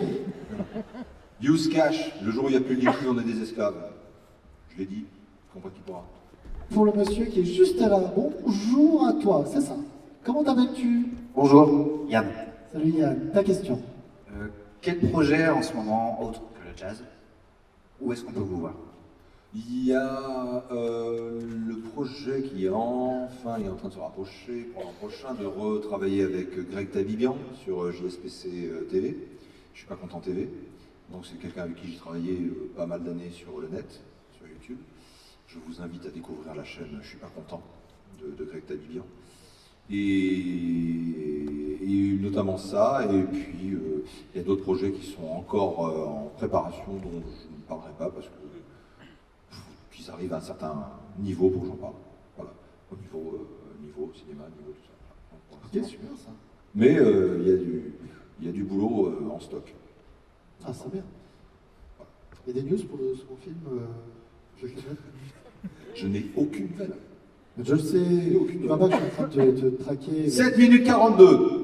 Use cash. Le jour où il n'y a plus de liquide, on est des esclaves. Je l'ai dit, je comprends qui pourra. Pour le monsieur qui est juste là. Bonjour à toi, c'est ça. Comment t'appelles-tu? Bonjour, Yann. Salut Yann, ta question. Quel projet en ce moment, autre que le jazz, où est-ce qu'on peut vous voir? Il y a le projet qui est en train de se rapprocher pour l'an prochain, de retravailler avec Greg Tabibian sur JSPC TV. Je suis pas content TV, donc c'est quelqu'un avec qui j'ai travaillé pas mal d'années sur le net, sur YouTube. Je vous invite à découvrir la chaîne Je suis pas content de Greg Tabibian. Et notamment ça, et puis il y a d'autres projets qui sont encore en préparation dont je ne parlerai pas parce que qu'ils arrivent à un certain niveau pour que j'en parle. Voilà, au niveau cinéma, niveau tout ça. Ok, super ça. Mais il y a du boulot en stock. Ah, c'est bien. Il y a des news pour le second film Je n'ai aucune veine. Je le sais, tu vois pas que je suis en train de te traquer. 7 minutes 42.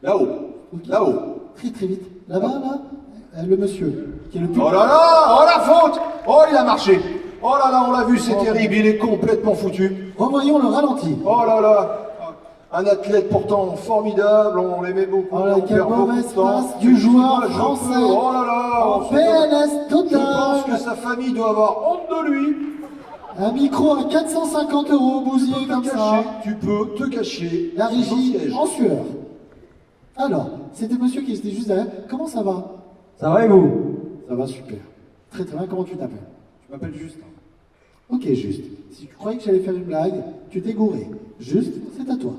Là-haut. Okay. Là-haut. Très très vite. Là-bas, là, le monsieur, qui est le plus... Oh là là! Oh la faute! Oh, il a marché! Oh là là, on l'a vu, c'est terrible, il est complètement foutu. Revoyons le ralenti. Oh là là! Un athlète pourtant formidable, on l'aimait beaucoup. Oh là, on quelle perd beaucoup mauvaise de temps. passe du joueur Je français. peux- Oh là là! En PNS total. Je pense que sa famille doit avoir honte de lui. Un micro à 450 €, bousillé comme ça. Tu peux te cacher. La sous ton régie siège. en sueur. Alors, c'était monsieur qui était juste derrière. Comment ça va? Ça va et vous? Ça va super. Très très bien, comment tu t'appelles? Je m'appelle Justin. Ok, Juste. Si tu croyais que j'allais faire une blague, tu t'es gouré. Juste, c'est à toi.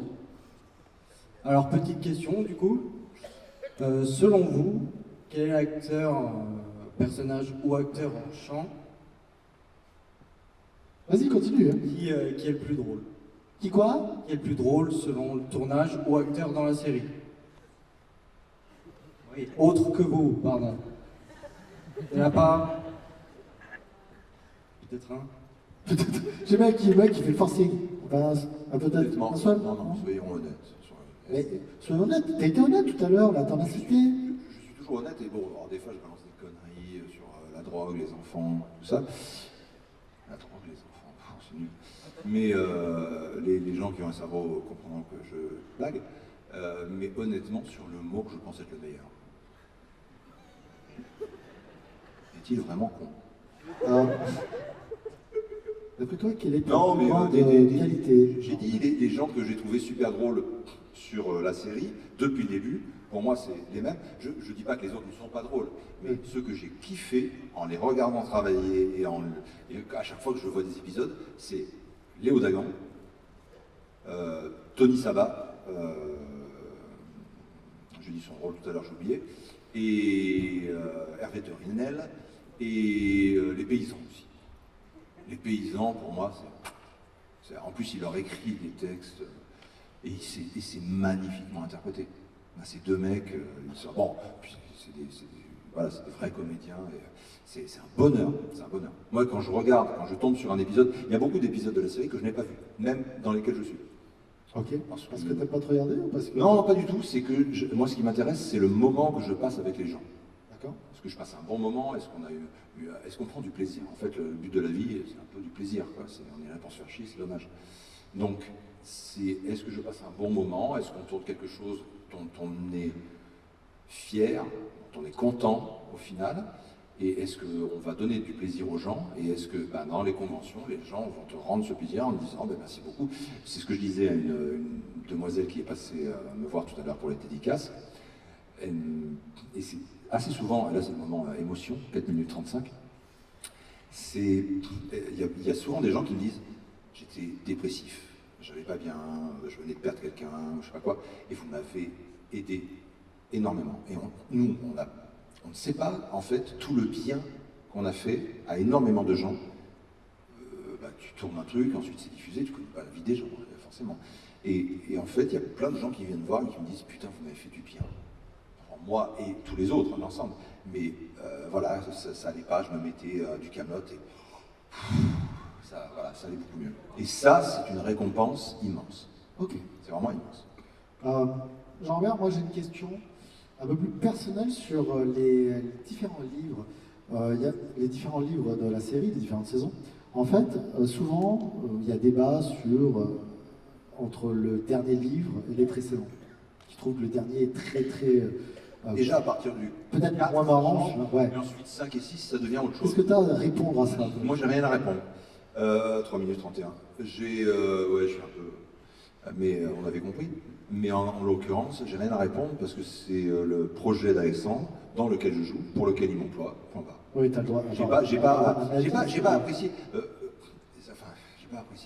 Alors, petite question du coup. Selon vous, quel est l'acteur, personnage ou acteur en chant Vas-y, continue. Hein. qui est le plus drôle? Qui quoi? Qui est le plus drôle selon le tournage ou acteur dans la série? Oui, autre que vous, pardon. Il n'y en a pas? Peut-être un? J'ai le mec qui fait le forcing. Enfin, peut-être Honnêtement, un seul. non, soyons honnêtes. Mais soyons honnêtes, t'as été honnête tout à l'heure, là, t'en as cité. Je suis toujours honnête et bon, alors des fois je balance des conneries sur la drogue, les enfants, tout ça. La drogue, les enfants, c'est nul. Mais les gens qui ont un cerveau comprendront que je blague. Mais honnêtement, sur le mot que je pense être le meilleur. Est-il vraiment con? D'après toi, quel est Non, ton mais point de qualité? j'ai dit les gens que j'ai trouvés super drôles sur la série, depuis le début, pour moi c'est les mêmes. Je ne dis pas que les autres ne sont pas drôles, mais ceux que j'ai kiffé en les regardant travailler et à chaque fois que je vois des épisodes, c'est Léo Dagan, Tony Sabat, j'ai dit son rôle tout à l'heure, j'ai oublié, et Hervé Turinel, et les paysans aussi. Les paysans, pour moi, en plus, il leur écrit des textes et c'est magnifiquement interprété. a ces deux mecs, ils sont, bon, puis voilà, c'est des vrais comédiens, et c'est un bonheur, c'est un bonheur. Moi, quand je regarde, quand je tombe sur un épisode, il y a beaucoup d'épisodes de la série que je n'ai pas vus, même dans lesquels je suis. Ok, parce que t'aimes pas te regarder ou parce que... Non, pas du tout, c'est que moi, ce qui m'intéresse, c'est le moment que je passe avec les gens. D'accord. Est-ce que je passe un bon moment? Est-ce qu'on prend du plaisir? En fait, le but de la vie, c'est un peu du plaisir, quoi. On est là pour se faire chier, c'est dommage. Donc, est-ce que je passe un bon moment? Est-ce qu'on tourne quelque chose dont on est fier, dont on est content au final? Et est-ce qu'on va donner du plaisir aux gens? Et est-ce que dans les conventions, les gens vont te rendre ce plaisir en te disant merci beaucoup? C'est ce que je disais à une demoiselle qui est passée me voir tout à l'heure pour les dédicaces. Et c'est assez souvent, là c'est le moment émotion, 4 minutes 35, il y a souvent des gens qui me disent j'étais dépressif, j'allais pas bien, je venais de perdre quelqu'un, je sais pas quoi, et vous m'avez aidé énormément. Et nous, on ne sait pas, en fait, tout le bien qu'on a fait à énormément de gens. Tu tournes un truc, ensuite c'est diffusé, tu connais pas la vie des gens, forcément. Et en fait, il y a plein de gens qui viennent voir et qui me disent putain, vous m'avez fait du bien. Enfin, moi et tous les autres, l'ensemble. Mais voilà, ça allait pas, je me mettais du Kaamelott et ça allait beaucoup mieux. Et ça, c'est une récompense immense. Ok. C'est vraiment immense. Jean-Robert, moi j'ai une question un peu plus personnelle sur les différents livres. Il y a les différents livres de la série, des différentes saisons. En fait, souvent, il y a débat entre le dernier livre et les précédents. Je trouve que le dernier est très... Déjà à partir du... Peut-être moins marrant. Ouais. Et ensuite 5 et 6, ça devient autre chose. Qu'est-ce que tu as à répondre à ça? Moi, j'ai rien à répondre. 3 minutes 31. Ouais, je suis un peu... Mais on avait compris. Mais en l'occurrence, j'ai rien à répondre parce que c'est le projet d'Alexandre dans lequel je joue, pour lequel il m'emploie. Oui, tu as le droit. J'ai pas apprécié. J'ai pas apprécié,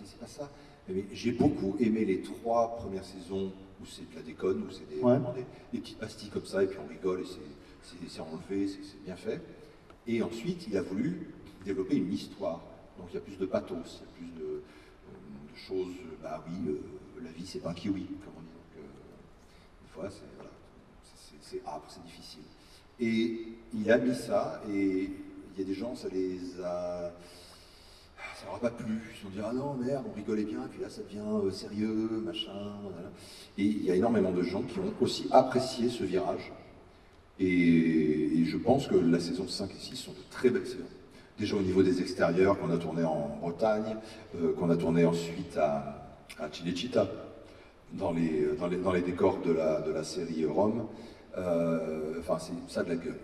c'est pas ça. Mais j'ai beaucoup aimé les 3 premières saisons où c'est de la déconne, où c'est des petites pastilles comme ça, et puis on rigole, et c'est enlevé, c'est bien fait. Et ensuite, il a voulu développer une histoire. Donc il y a plus de pathos, il y a plus de choses. La vie, c'est pas un kiwi, comme on dit. Donc, des fois, c'est âpre, c'est difficile. Et il a mis ça, et il y a des gens, ça leur a pas plu. Ils se sont dit, ah non, merde, on rigolait bien, et puis là, ça devient sérieux, machin. Voilà. Et il y a énormément de gens qui ont aussi apprécié ce virage. Et je pense que la saison 5 et 6 sont de très belles saisons. Déjà au niveau des extérieurs, qu'on a tourné en Bretagne, qu'on a tourné ensuite à Cinecittà, dans les décors de la série Rome. Enfin, c'est ça de la gueule.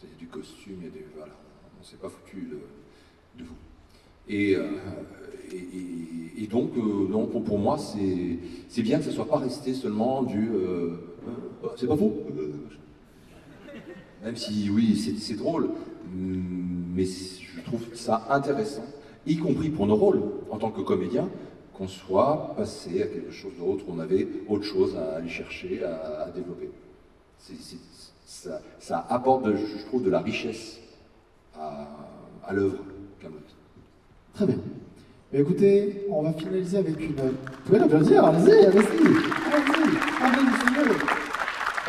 C'est du costume, voilà, on s'est pas foutu de vous. Et donc, pour moi, c'est bien que ça soit pas resté seulement c'est pas faux. Même si, oui, c'est drôle, mais je trouve ça intéressant, y compris pour nos rôles en tant que comédien, qu'on soit passé à quelque chose d'autre, on avait autre chose à aller chercher, à développer. Ça apporte, je trouve, de la richesse à l'œuvre Kaamelott. Très bien. Mais écoutez, on va finaliser avec une... Vous pouvez l'applaudir, allez-y.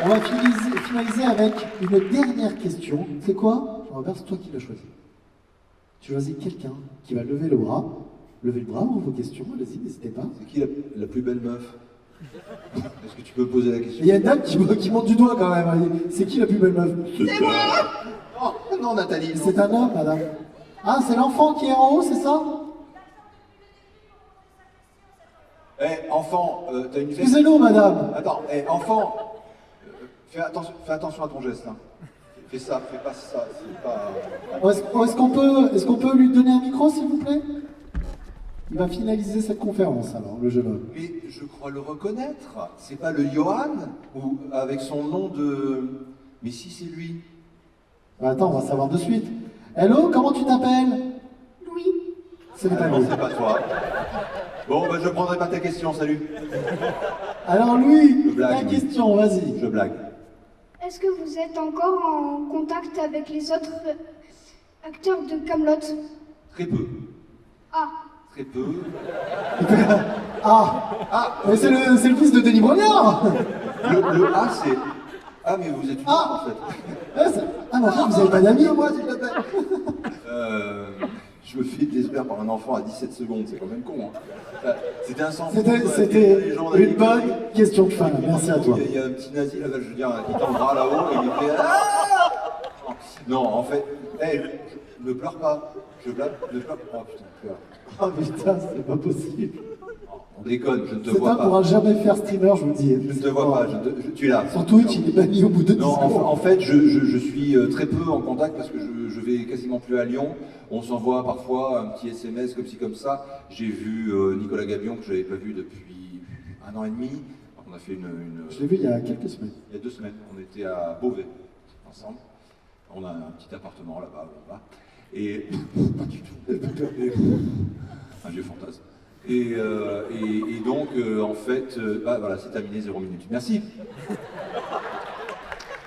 On va finaliser avec une dernière question. C'est quoi? Jean-Robert, c'est toi qui l'as choisi. Tu choisis quelqu'un qui va lever le bras. Levez le bras pour vos questions, allez-y, n'hésitez pas. C'est qui la plus belle meuf? Est-ce que tu peux poser la question? Il y a une dame qui monte du doigt quand même. C'est qui la plus belle meuf? C'est moi. Oh, non, Nathalie. C'est un homme, madame. Ah, c'est l'enfant qui est en haut, c'est ça? Enfant, t'as une... Excusez-nous, madame. Attends, enfant, fais attention à ton geste. Hein. Fais ça, fais pas ça, c'est pas... Est-ce qu'on peut lui donner un micro, s'il vous plaît? Il va finaliser cette conférence, alors, le jeune homme. Mais je crois le reconnaître. C'est pas le Johan, ou avec son nom de... Mais si, c'est lui. Attends, on va savoir de suite. Hello, comment tu t'appelles? Louis. C'est pas Louis. C'est pas toi. Bon, je prendrai pas ta question, salut. Alors Louis, ta question, vas-y. Je blague. Est-ce que vous êtes encore en contact avec les autres acteurs de Kaamelott? Très peu. Ah. Très peu. Mais c'est le fils de Denis Brognard. Le A, c'est... Ah, mais vous êtes une en fait. Ah, mais en fait, vous avez pas d'amis? Moi, s'il te plaît. Je me fais désespérer par un enfant à 17 secondes, c'est quand même con. Hein. C'était un sang. C'était une bonne question de fin. Merci à toi. Il y a un petit nazi là, je veux dire, il tendra là-haut et il fait... Ah non, en fait, ne pleure pas. Je blague, ne pleure pas. Oh putain, pleure. Oh putain, c'est pas possible. On déconne, je ne te vois pas. Ça pourra jamais faire streamer, je vous le dis. Je ne te vois pas, tu es là. Sur Twitch, il est banni au bout de 10 Non, secondes. en fait, je suis très peu en contact parce que je vais quasiment plus à Lyon. On s'envoie parfois un petit SMS comme ci, comme ça. J'ai vu Nicolas Gabion, que je n'avais pas vu depuis 1 an et demi. On a fait une... Je l'ai vu il y a quelques semaines. Il y a 2 semaines. On était à Beauvais, ensemble. On a un petit appartement là-bas où on va. Et... pas du tout. Un vieux fantasme. Et donc, en fait, voilà, c'est terminé, 0 minute. Merci.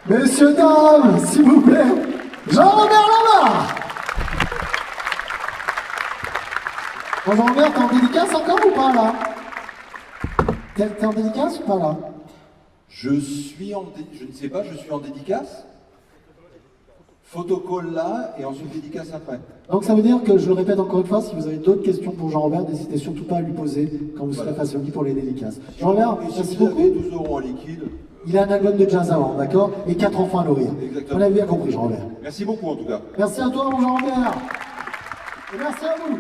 Messieurs, dames, s'il vous plaît, Jean-Robert Lamar. Bon, Jean-Robert, t'es en dédicace encore ou pas, là? T'es en dédicace ou pas, là? Je ne sais pas, je suis en dédicace. Photocall là, et ensuite dédicace après. Donc ça veut dire que, je le répète encore une fois, si vous avez d'autres questions pour Jean-Robert, n'hésitez surtout pas à lui poser quand vous serez face à lui pour les dédicaces. Jean-Robert, merci beaucoup. 12 € en liquide. Il a un album de jazz avant, d'accord? Et 4 enfants à nourrir. Exactement. On a bien compris, Jean-Robert. Merci beaucoup en tout cas. Merci à toi, mon Jean-Robert. Et merci à vous.